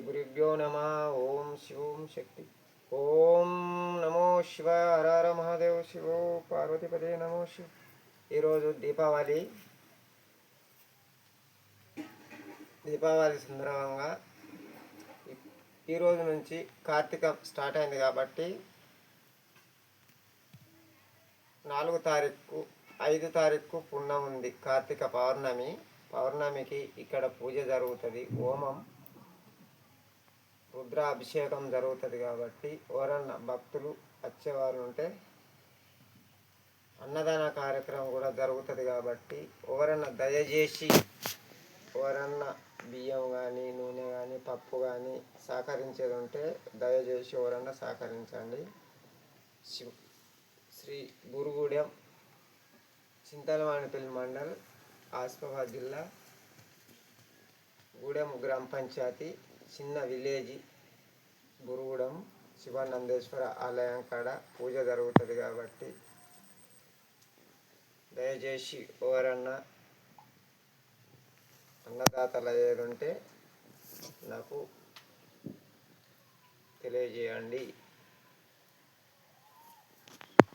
గురుభ్యో నమ. ఓం శివం శక్తి. ఓం నమో శివాయ. హర హర మహాదేవ. శివో పార్వతీపదే నమో శివ. ఈరోజు దీపావళి సందర్భంగా ఈరోజు నుంచి కార్తీకం స్టార్ట్ అయింది కాబట్టి 4 తారీఖు 5 తారీఖు పుణ్యం ఉంది. కార్తీక పౌర్ణమికి ఇక్కడ పూజ జరుగుతుంది. హోమం రుద్రాభిషేకం జరుగుతుంది కాబట్టి ఎవరన్నా భక్తులు వచ్చేవారు ఉంటే అన్నదాన కార్యక్రమం కూడా జరుగుతుంది కాబట్టి దయచేసి ఎవరన్నా బియ్యం కానీ నూనె కానీ పప్పు కానీ సహకరించేది ఉంటే దయచేసి ఎవరన్నా సహకరించండి. శ్రీ బురుగుడెం, చింతలవానిపల్లి మండల్, ఆసిఫాబాద్ జిల్లా, గూడెం గ్రామ పంచాయతీ, చిన్న విలేజ్ బురుగుడెం శివానందేశ్వర ఆలయం కాడ పూజ జరుగుతుంది కాబట్టి దయచేసి ఎవరన్నా అన్నదాతలు అయ్యేది ఉంటే నాకు తెలియజేయండి.